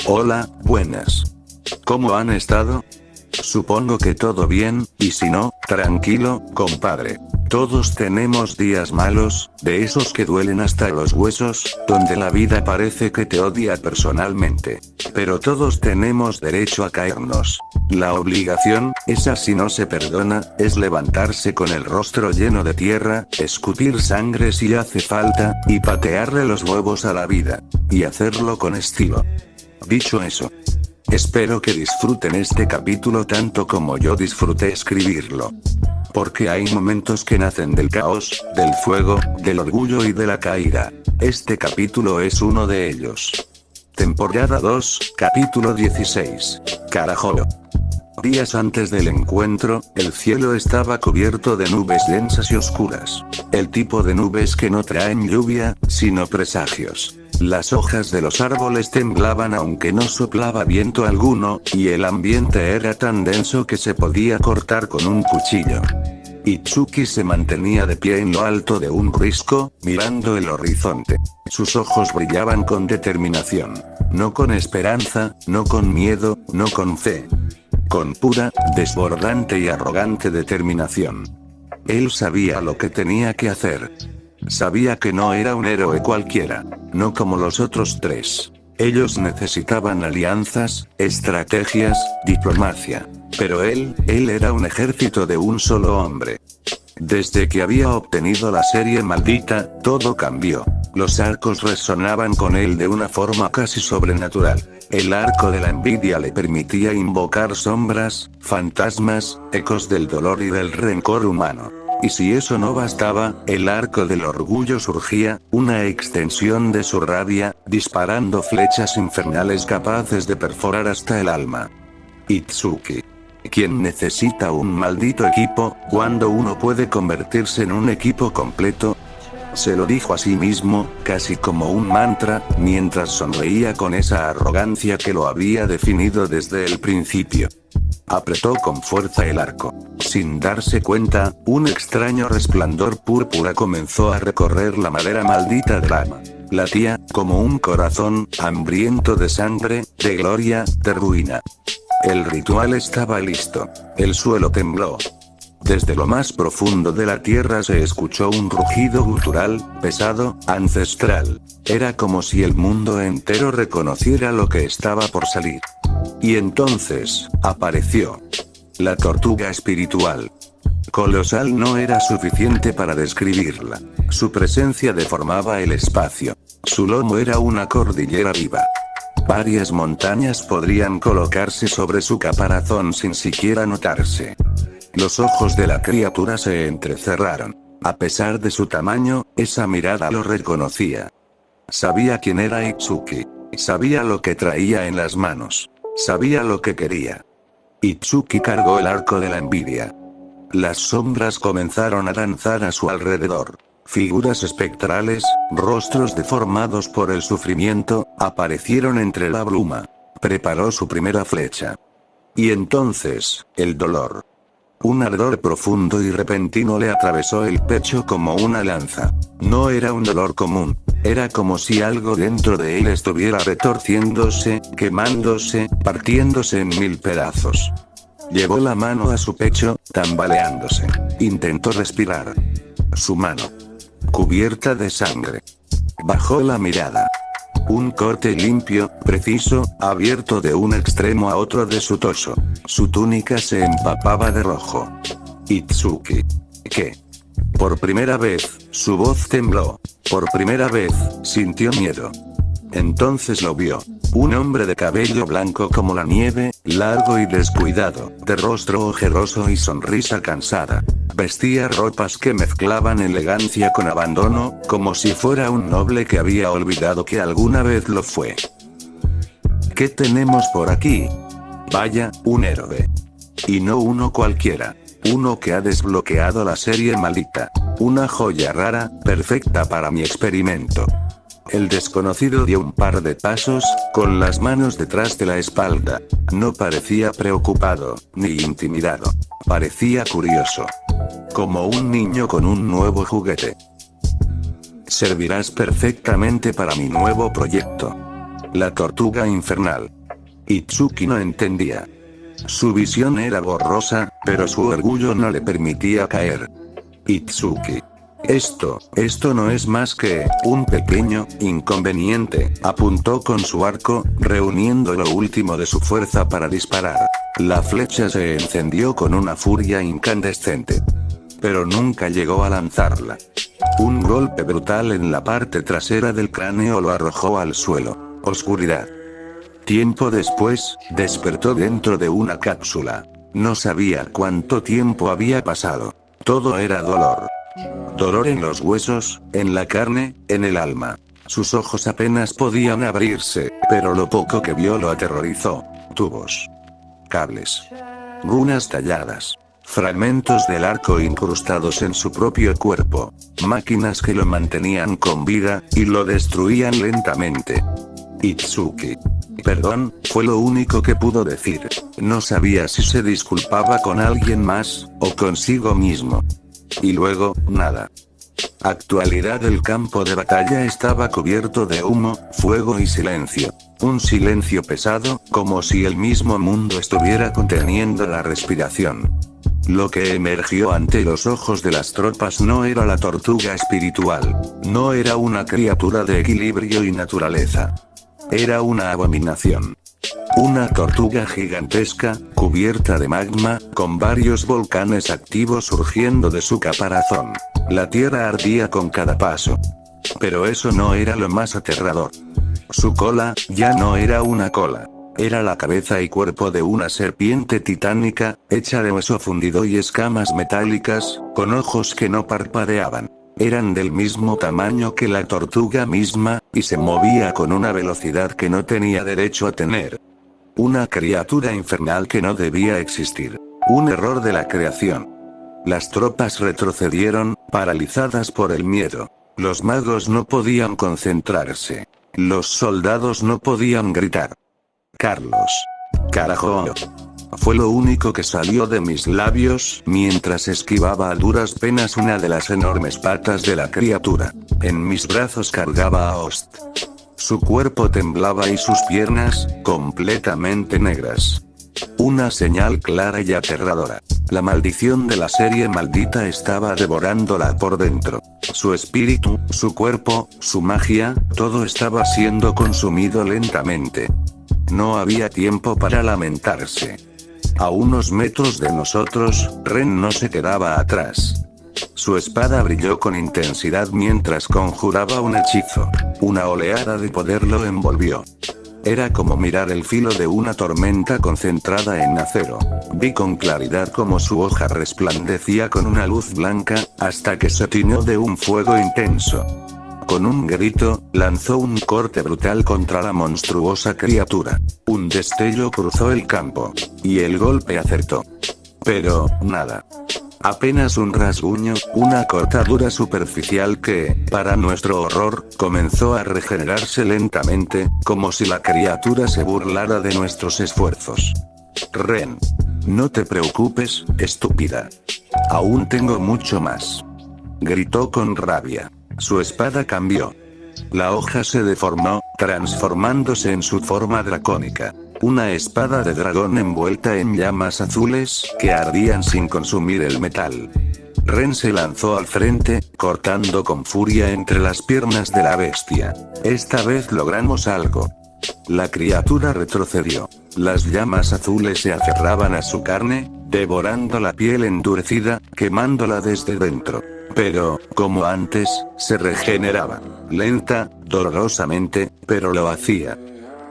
Hola, buenas. ¿Cómo han estado? Supongo que todo bien, y si no, tranquilo, compadre. Todos tenemos días malos, de esos que duelen hasta los huesos, donde la vida parece que te odia personalmente. Pero todos tenemos derecho a caernos. La obligación, esa sí no se perdona, es levantarse con el rostro lleno de tierra, escupir sangre si hace falta, y patearle los huevos a la vida. Y hacerlo con estilo. Dicho eso, espero que disfruten este capítulo tanto como yo disfruté escribirlo. Porque hay momentos que nacen del caos, del fuego, del orgullo y de la caída. Este capítulo es uno de ellos. Temporada 2, capítulo 16. Carajo. Días antes del encuentro, el cielo estaba cubierto de nubes densas y oscuras. El tipo de nubes que no traen lluvia, sino presagios. Las hojas de los árboles temblaban aunque no soplaba viento alguno, y el ambiente era tan denso que se podía cortar con un cuchillo. Itsuki se mantenía de pie en lo alto de un risco, mirando el horizonte. Sus ojos brillaban con determinación. No con esperanza, no con miedo, no con fe. Con pura, desbordante y arrogante determinación. Él sabía lo que tenía que hacer. Sabía que no era un héroe cualquiera, no como los otros tres. Ellos necesitaban alianzas, estrategias, diplomacia. Pero él era un ejército de un solo hombre. Desde que había obtenido la serie maldita, todo cambió. Los arcos resonaban con él de una forma casi sobrenatural. El arco de la envidia le permitía invocar sombras, fantasmas, ecos del dolor y del rencor humano. Y si eso no bastaba, el arco del orgullo surgía, una extensión de su rabia, disparando flechas infernales capaces de perforar hasta el alma. Itsuki. ¿Quién necesita un maldito equipo, cuando uno puede convertirse en un equipo completo? Se lo dijo a sí mismo, casi como un mantra, mientras sonreía con esa arrogancia que lo había definido desde el principio. Apretó con fuerza el arco. Sin darse cuenta, un extraño resplandor púrpura comenzó a recorrer la madera maldita del arma. Latía, como un corazón, hambriento de sangre, de gloria, de ruina. El ritual estaba listo. El suelo tembló. Desde lo más profundo de la tierra se escuchó un rugido gutural, pesado, ancestral. Era como si el mundo entero reconociera lo que estaba por salir. Y entonces, apareció. La tortuga espiritual. Colosal no era suficiente para describirla. Su presencia deformaba el espacio. Su lomo era una cordillera viva. Varias montañas podrían colocarse sobre su caparazón sin siquiera notarse. Los ojos de la criatura se entrecerraron. A pesar de su tamaño, esa mirada lo reconocía. Sabía quién era Itsuki. Sabía lo que traía en las manos. Sabía lo que quería. Itsuki cargó el arco de la envidia. Las sombras comenzaron a danzar a su alrededor. Figuras espectrales, rostros deformados por el sufrimiento, aparecieron entre la bruma. Preparó su primera flecha. Y entonces, el dolor. Un ardor profundo y repentino le atravesó el pecho como una lanza. No era un dolor común. Era como si algo dentro de él estuviera retorciéndose, quemándose, partiéndose en mil pedazos. Llevó la mano a su pecho, tambaleándose. Intentó respirar. Su mano. Cubierta de sangre. Bajó la mirada. Un corte limpio, preciso, abierto de un extremo a otro de su torso. Su túnica se empapaba de rojo. Itsuki. ¿Qué? Por primera vez, su voz tembló. Por primera vez, sintió miedo. Entonces lo vio. Un hombre de cabello blanco como la nieve, largo y descuidado, de rostro ojeroso y sonrisa cansada. Vestía ropas que mezclaban elegancia con abandono, como si fuera un noble que había olvidado que alguna vez lo fue. ¿Qué tenemos por aquí? Vaya, un héroe. Y no uno cualquiera. Uno que ha desbloqueado la serie maldita. Una joya rara, perfecta para mi experimento. El desconocido dio un par de pasos, con las manos detrás de la espalda. No parecía preocupado, ni intimidado. Parecía curioso. Como un niño con un nuevo juguete. Servirás perfectamente para mi nuevo proyecto. La tortuga infernal. Itsuki no entendía. Su visión era borrosa, pero su orgullo no le permitía caer. Itsuki. Esto no es más que un pequeño inconveniente, apuntó con su arco, reuniendo lo último de su fuerza para disparar. La flecha se encendió con una furia incandescente. Pero nunca llegó a lanzarla. Un golpe brutal en la parte trasera del cráneo lo arrojó al suelo. Oscuridad. Tiempo después, despertó dentro de una cápsula. No sabía cuánto tiempo había pasado. Todo era dolor. Dolor en los huesos, en la carne, en el alma. Sus ojos apenas podían abrirse, pero lo poco que vio lo aterrorizó. Tubos. Cables. Runas talladas. Fragmentos del arco incrustados en su propio cuerpo. Máquinas que lo mantenían con vida, y lo destruían lentamente. Itsuki. Perdón, fue lo único que pudo decir. No sabía si se disculpaba con alguien más, o consigo mismo. Y luego, nada. Actualidad. El campo de batalla estaba cubierto de humo, fuego y silencio. Un silencio pesado, como si el mismo mundo estuviera conteniendo la respiración. Lo que emergió ante los ojos de las tropas no era la tortuga espiritual. No era una criatura de equilibrio y naturaleza. Era una abominación. Una tortuga gigantesca, cubierta de magma, con varios volcanes activos surgiendo de su caparazón. La tierra ardía con cada paso. Pero eso no era lo más aterrador. Su cola, ya no era una cola. Era la cabeza y cuerpo de una serpiente titánica, hecha de hueso fundido y escamas metálicas, con ojos que no parpadeaban. Eran del mismo tamaño que la tortuga misma, y se movía con una velocidad que no tenía derecho a tener. Una criatura infernal que no debía existir. Un error de la creación. Las tropas retrocedieron, paralizadas por el miedo. Los magos no podían concentrarse. Los soldados no podían gritar. Carlos. Carajo. Fue lo único que salió de mis labios, mientras esquivaba a duras penas una de las enormes patas de la criatura. En mis brazos cargaba a Ost. Su cuerpo temblaba y sus piernas, completamente negras. Una señal clara y aterradora. La maldición de la serie maldita estaba devorándola por dentro. Su espíritu, su cuerpo, su magia, todo estaba siendo consumido lentamente. No había tiempo para lamentarse. A unos metros de nosotros, Ren no se quedaba atrás. Su espada brilló con intensidad mientras conjuraba un hechizo. Una oleada de poder lo envolvió. Era como mirar el filo de una tormenta concentrada en acero. Vi con claridad cómo su hoja resplandecía con una luz blanca, hasta que se tiñó de un fuego intenso. Con un grito, lanzó un corte brutal contra la monstruosa criatura. Un destello cruzó el campo. Y el golpe acertó. Pero, nada. Apenas un rasguño, una cortadura superficial que, para nuestro horror, comenzó a regenerarse lentamente, como si la criatura se burlara de nuestros esfuerzos. Ren. No te preocupes, estúpida. Aún tengo mucho más. Gritó con rabia. Su espada cambió. La hoja se deformó, transformándose en su forma dracónica. Una espada de dragón envuelta en llamas azules, que ardían sin consumir el metal. Ren se lanzó al frente, cortando con furia entre las piernas de la bestia. Esta vez logramos algo. La criatura retrocedió. Las llamas azules se aferraban a su carne, devorando la piel endurecida, quemándola desde dentro. Pero, como antes, se regeneraba. Lenta, dolorosamente, pero lo hacía.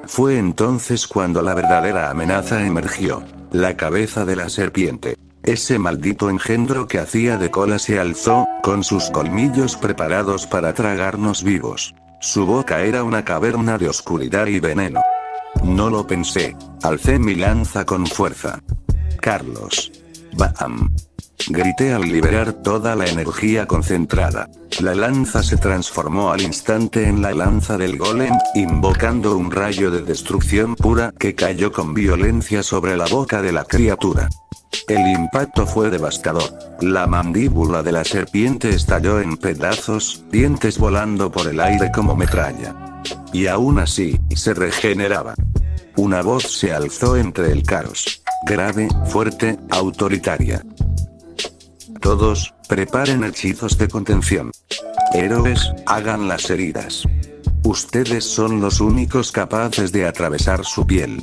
Fue entonces cuando la verdadera amenaza emergió. La cabeza de la serpiente. Ese maldito engendro que hacía de cola se alzó, con sus colmillos preparados para tragarnos vivos. Su boca era una caverna de oscuridad y veneno. No lo pensé. Alcé mi lanza con fuerza. Carlos. ¡Bam! Grité al liberar toda la energía concentrada. La lanza se transformó al instante en la lanza del golem, invocando un rayo de destrucción pura que cayó con violencia sobre la boca de la criatura. El impacto fue devastador. La mandíbula de la serpiente estalló en pedazos, dientes volando por el aire como metralla. Y aún así, se regeneraba. Una voz se alzó entre el caos. Grave, fuerte, autoritaria. Todos, preparen hechizos de contención. Héroes, hagan las heridas. Ustedes son los únicos capaces de atravesar su piel.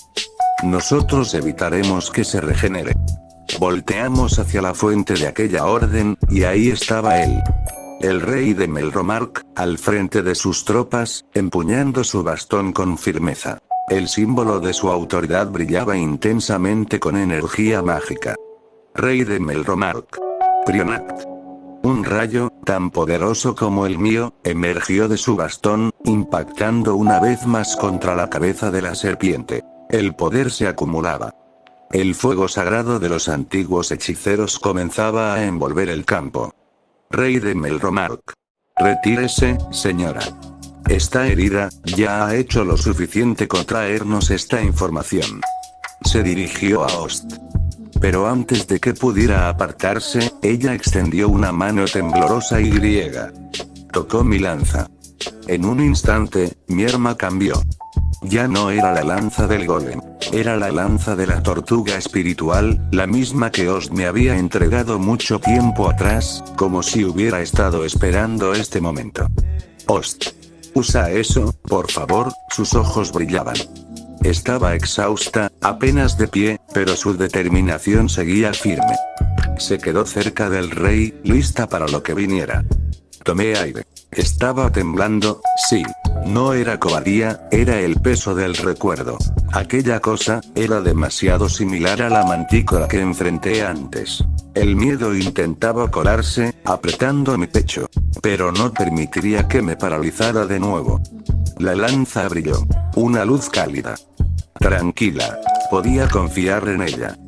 Nosotros evitaremos que se regenere. Volteamos hacia la fuente de aquella orden, y ahí estaba él. El rey de Melromarc, al frente de sus tropas, empuñando su bastón con firmeza. El símbolo de su autoridad brillaba intensamente con energía mágica. Rey de Melromarc. Prionact. Un rayo, tan poderoso como el mío, emergió de su bastón, impactando una vez más contra la cabeza de la serpiente. El poder se acumulaba. El fuego sagrado de los antiguos hechiceros comenzaba a envolver el campo. Rey de Melromarc. Retírese, señora. Esta herida, ya ha hecho lo suficiente con traernos esta información. Se dirigió a Ost. Pero antes de que pudiera apartarse, ella extendió una mano temblorosa y griega. Tocó mi lanza. En un instante, mi arma cambió. Ya no era la lanza del golem. Era la lanza de la tortuga espiritual, la misma que Ost me había entregado mucho tiempo atrás, como si hubiera estado esperando este momento. Ost. Usa eso, por favor, sus ojos brillaban. Estaba exhausta, apenas de pie, pero su determinación seguía firme. Se quedó cerca del rey, lista para lo que viniera. Tomé aire. Estaba temblando, sí. No era cobardía, era el peso del recuerdo. Aquella cosa, era demasiado similar a la mantícora que enfrenté antes. El miedo intentaba colarse, apretando mi pecho. Pero no permitiría que me paralizara de nuevo. La lanza brilló. Una luz cálida. Tranquila. Podía confiar en ella.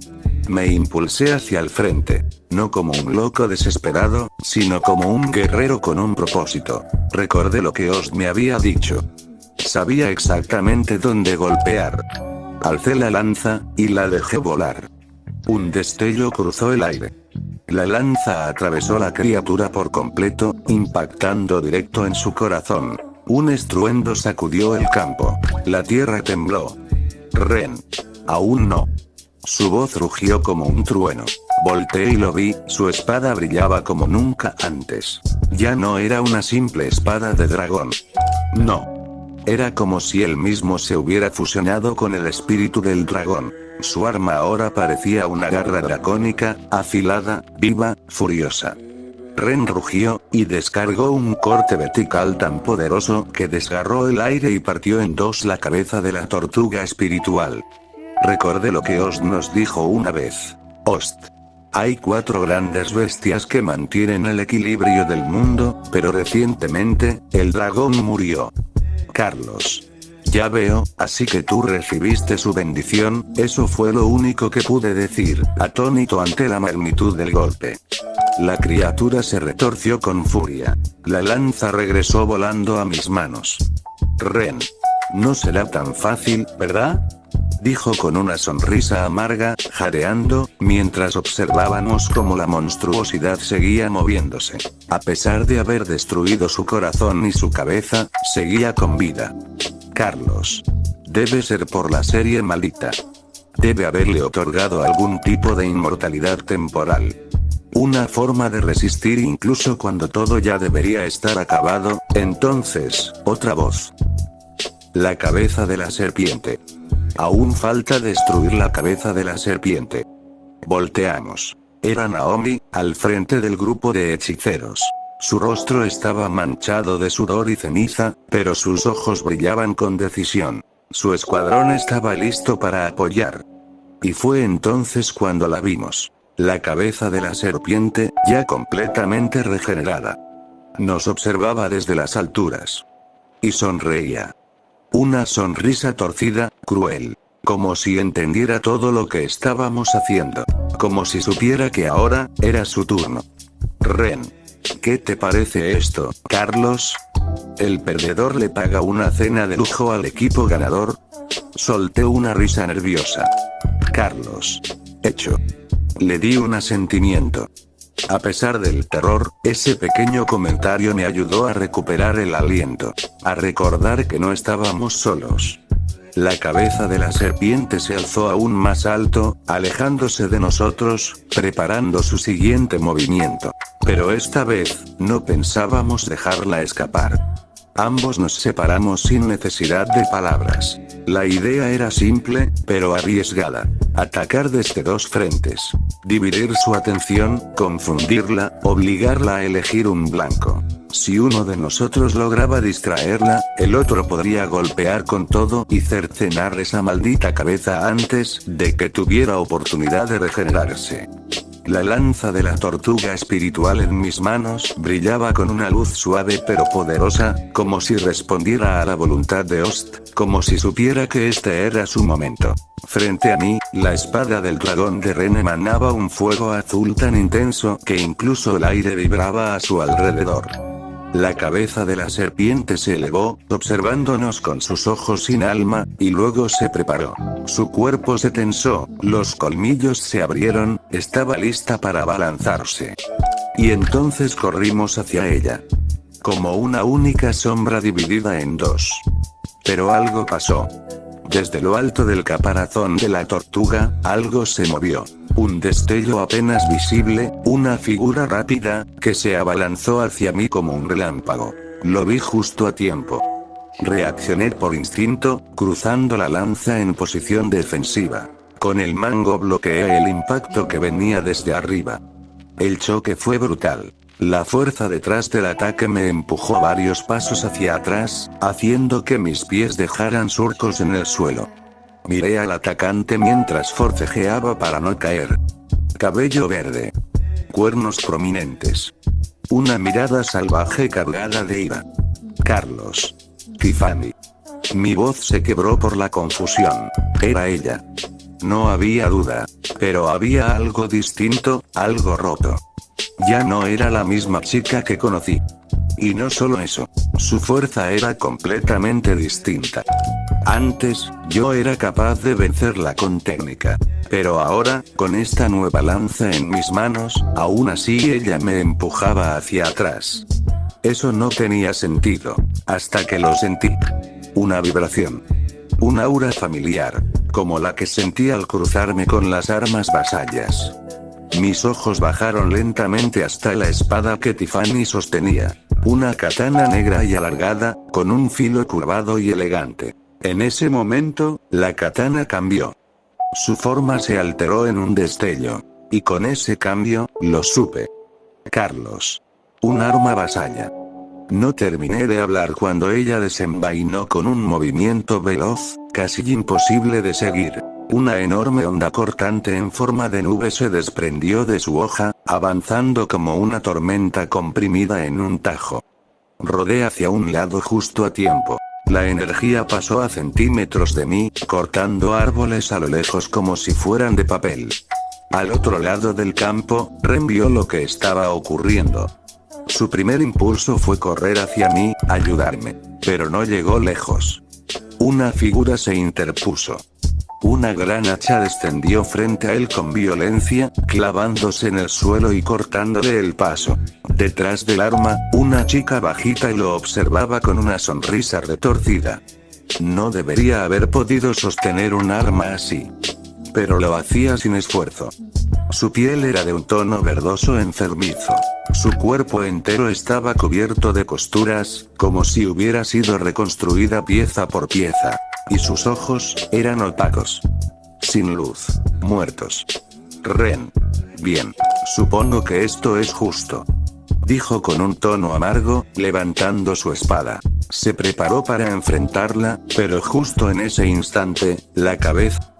Me impulsé hacia el frente. No como un loco desesperado, sino como un guerrero con un propósito. Recordé lo que Ost me había dicho. Sabía exactamente dónde golpear. Alcé la lanza, y la dejé volar. Un destello cruzó el aire. La lanza atravesó la criatura por completo, impactando directo en su corazón. Un estruendo sacudió el campo. La tierra tembló. Ren. Aún no. Su voz rugió como un trueno. Volteé y lo vi, su espada brillaba como nunca antes. Ya no era una simple espada de dragón. No. Era como si él mismo se hubiera fusionado con el espíritu del dragón. Su arma ahora parecía una garra dracónica, afilada, viva, furiosa. Ren rugió, y descargó un corte vertical tan poderoso que desgarró el aire y partió en dos la cabeza de la tortuga espiritual. Recordé lo que Ost nos dijo una vez. Ost. Hay 4 grandes bestias que mantienen el equilibrio del mundo, pero recientemente, el dragón murió. Carlos. Ya veo, así que tú recibiste su bendición, eso fue lo único que pude decir, atónito ante la magnitud del golpe. La criatura se retorció con furia. La lanza regresó volando a mis manos. Ren. No será tan fácil, ¿verdad? Dijo con una sonrisa amarga, jadeando, mientras observábamos cómo la monstruosidad seguía moviéndose. A pesar de haber destruido su corazón y su cabeza, seguía con vida. Carlos. Debe ser por la serie maldita. Debe haberle otorgado algún tipo de inmortalidad temporal. Una forma de resistir incluso cuando todo ya debería estar acabado. Entonces, otra voz. La cabeza de la serpiente. Aún falta destruir la cabeza de la serpiente. Volteamos. Era Naomi, al frente del grupo de hechiceros. Su rostro estaba manchado de sudor y ceniza, pero sus ojos brillaban con decisión. Su escuadrón estaba listo para apoyar. Y fue entonces cuando la vimos. La cabeza de la serpiente, ya completamente regenerada. Nos observaba desde las alturas. Y sonreía. Una sonrisa torcida, cruel. Como si entendiera todo lo que estábamos haciendo. Como si supiera que ahora, era su turno. Ren. ¿Qué te parece esto, Carlos? ¿El perdedor le paga una cena de lujo al equipo ganador? Solté una risa nerviosa. Carlos. Hecho. Le di un asentimiento. A pesar del terror, ese pequeño comentario me ayudó a recuperar el aliento, a recordar que no estábamos solos. La cabeza de la serpiente se alzó aún más alto, alejándose de nosotros, preparando su siguiente movimiento. Pero esta vez, no pensábamos dejarla escapar. Ambos nos separamos sin necesidad de palabras. La idea era simple, pero arriesgada. Atacar desde dos frentes. Dividir su atención, confundirla, obligarla a elegir un blanco. Si uno de nosotros lograba distraerla, el otro podría golpear con todo y cercenar esa maldita cabeza antes de que tuviera oportunidad de regenerarse. La lanza de la tortuga espiritual en mis manos brillaba con una luz suave pero poderosa, como si respondiera a la voluntad de Ost, como si supiera que este era su momento. Frente a mí, la espada del dragón de Ren emanaba un fuego azul tan intenso que incluso el aire vibraba a su alrededor. La cabeza de la serpiente se elevó, observándonos con sus ojos sin alma, y luego se preparó. Su cuerpo se tensó, los colmillos se abrieron, estaba lista para abalanzarse. Y entonces corrimos hacia ella. Como una única sombra dividida en dos. Pero algo pasó. Desde lo alto del caparazón de la tortuga, algo se movió. Un destello apenas visible, una figura rápida, que se abalanzó hacia mí como un relámpago. Lo vi justo a tiempo. Reaccioné por instinto, cruzando la lanza en posición defensiva. Con el mango bloqueé el impacto que venía desde arriba. El choque fue brutal. La fuerza detrás del ataque me empujó varios pasos hacia atrás, haciendo que mis pies dejaran surcos en el suelo. Miré al atacante mientras forcejeaba para no caer. Cabello verde. Cuernos prominentes. Una mirada salvaje cargada de ira. Carlos. Tiffany. Mi voz se quebró por la confusión. Era ella. No había duda. Pero había algo distinto, algo roto. Ya no era la misma chica que conocí. Y no solo eso. Su fuerza era completamente distinta. Antes, yo era capaz de vencerla con técnica. Pero ahora, con esta nueva lanza en mis manos, aún así ella me empujaba hacia atrás. Eso no tenía sentido, hasta que lo sentí. Una vibración. Un aura familiar, como la que sentí al cruzarme con las armas vasallas. Mis ojos bajaron lentamente hasta la espada que Tiffany sostenía. Una katana negra y alargada, con un filo curvado y elegante. En ese momento, la katana cambió. Su forma se alteró en un destello. Y con ese cambio, lo supe. Carlos. Un arma vasalla. No terminé de hablar cuando ella desenvainó con un movimiento veloz, casi imposible de seguir. Una enorme onda cortante en forma de nube se desprendió de su hoja, avanzando como una tormenta comprimida en un tajo. Rodé hacia un lado justo a tiempo. La energía pasó a centímetros de mí, cortando árboles a lo lejos como si fueran de papel. Al otro lado del campo, Ren vio lo que estaba ocurriendo. Su primer impulso fue correr hacia mí, ayudarme. Pero no llegó lejos. Una figura se interpuso. Una gran hacha descendió frente a él con violencia, clavándose en el suelo y cortándole el paso. Detrás del arma, una chica bajita lo observaba con una sonrisa retorcida. No debería haber podido sostener un arma así. Pero lo hacía sin esfuerzo. Su piel era de un tono verdoso enfermizo. Su cuerpo entero estaba cubierto de costuras, como si hubiera sido reconstruida pieza por pieza. Y sus ojos, eran opacos. Sin luz. Muertos. Ren. Bien. Supongo que esto es justo. Dijo con un tono amargo, levantando su espada. Se preparó para enfrentarla, pero justo en ese instante, la cabeza